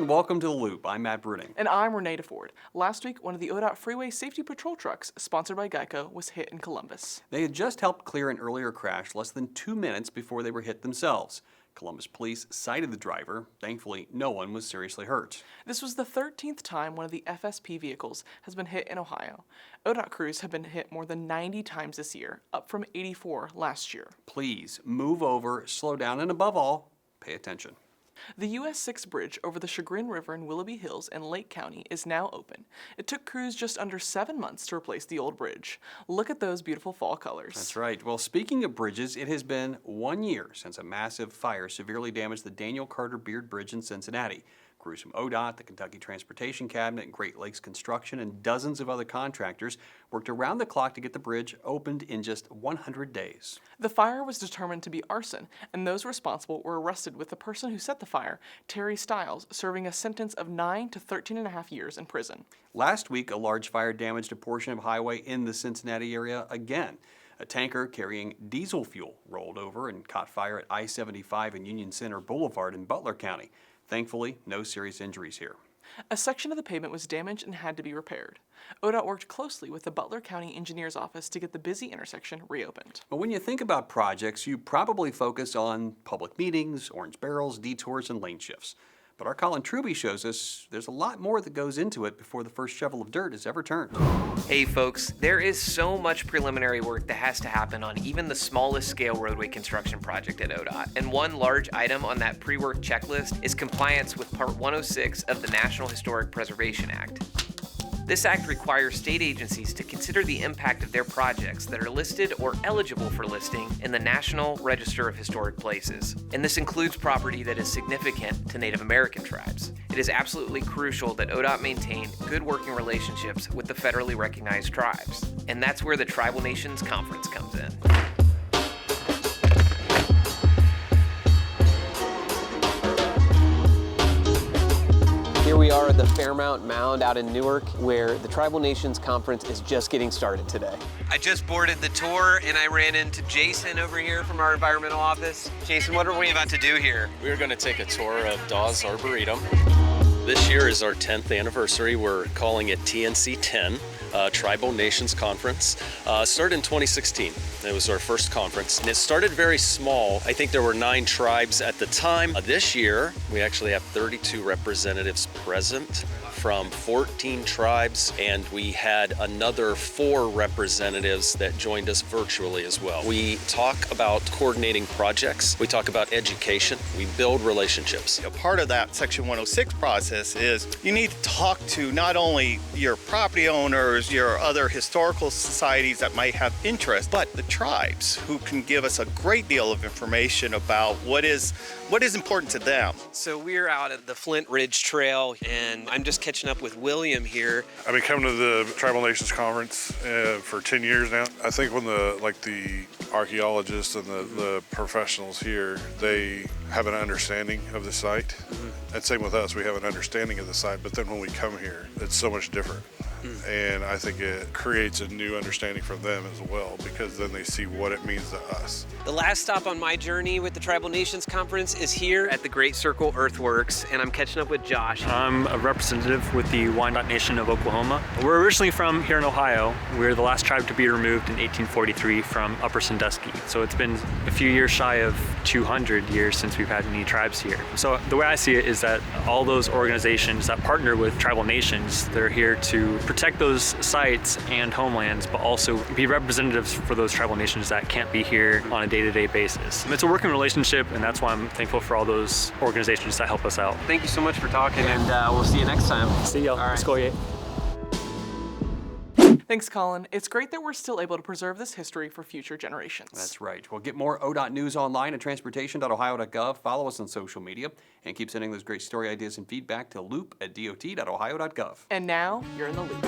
and welcome to The Loop. I'm Matt Bruning. And I'm Renee DeFord. Last week, one of the ODOT Freeway Safety Patrol trucks, sponsored by Geico, was hit in Columbus. They had just helped clear an earlier crash less than 2 minutes before they were hit themselves. Columbus police cited the driver. Thankfully, no one was seriously hurt. This was the 13th time one of the FSP vehicles has been hit in Ohio. ODOT crews have been hit more than 90 times this year, up from 84 last year. Please move over, slow down, and above all, pay attention. The US 6 bridge over the Chagrin River in Willoughby Hills in Lake County is now open. It took crews just under 7 months to replace the old bridge. Look at those beautiful fall colors. That's right. Well, speaking of bridges, it has been 1 year since a massive fire severely damaged the Daniel Carter Beard Bridge in Cincinnati. Crews from ODOT, the Kentucky Transportation Cabinet, and Great Lakes Construction, and dozens of other contractors worked around the clock to get the bridge opened in just 100 days. The fire was determined to be arson, and those responsible were arrested, with the person who set the fire, Terry Stiles, serving a sentence of 9 to 13.5 years in prison. Last week, a large fire damaged a portion of highway in the Cincinnati area again. A tanker carrying diesel fuel rolled over and caught fire at I-75 and Union Center Boulevard in Butler County. Thankfully, no serious injuries here. A section of the pavement was damaged and had to be repaired. ODOT worked closely with the Butler County Engineer's Office to get the busy intersection reopened. But when you think about projects, you probably focus on public meetings, orange barrels, detours, and lane shifts. But our Colin Truby shows us there's a lot more that goes into it before the first shovel of dirt is ever turned. Hey folks, there is so much preliminary work that has to happen on even the smallest scale roadway construction project at ODOT. And one large item on that pre-work checklist is compliance with Part 106 of the National Historic Preservation Act. This act requires state agencies to consider the impact of their projects that are listed or eligible for listing in the National Register of Historic Places. And this includes property that is significant to Native American tribes. It is absolutely crucial that ODOT maintain good working relationships with the federally recognized tribes. And that's where the Tribal Nations Conference comes in. Here we are at the Fairmount Mound out in Newark, where the Tribal Nations Conference is just getting started today. I just boarded the tour and I ran into Jason over here from our environmental office. Jason, what are we about to do here? We're going to take a tour of Dawes Arboretum. This year is our 10th anniversary. We're calling it TNC 10, Tribal Nations Conference. Started in 2016. It was our first conference. And it started very small. I think there were 9 tribes at the time. This year, we actually have 32 representatives present from 14 tribes, and we had another 4 representatives that joined us virtually as well. We talk about coordinating projects. We talk about education. We build relationships. A part of that Section 106 process is you need to talk to not only your property owners, your other historical societies that might have interest, but the tribes, who can give us a great deal of information about what is important to them. So we're out at the Flint Ridge Trail, and I'm just catching up with William here. I've been coming to the Tribal Nations Conference for 10 years now. I think when the archaeologists and the professionals here, they have an understanding of the site. And same with us, we have an understanding of the site, but then when we come here, it's so much different. And I think it creates a new understanding for them as well, because then they see what it means to us. The last stop on my journey with the Tribal Nations Conference is here at the Great Circle Earthworks, and I'm catching up with Josh. I'm a representative with the Wyandot Nation of Oklahoma. We're originally from here in Ohio. We're the last tribe to be removed in 1843 from Upper Sandusky. So it's been a few years shy of 200 years since we've had any tribes here. So the way I see it is that all those organizations that partner with tribal nations, they're here to protect those sites and homelands, but also be representatives for those tribal nations that can't be here on a day-to-day basis. It's a working relationship, and that's why I'm thankful for all those organizations that help us out. Thank you so much for talking, and we'll see you next time. See y'all. Let's go, yeah. Thanks, Colin. It's great that we're still able to preserve this history for future generations. That's right. Well, get more ODOT news online at transportation.ohio.gov. Follow us on social media, and keep sending those great story ideas and feedback to loop@dot.ohio.gov. And now, you're in the loop.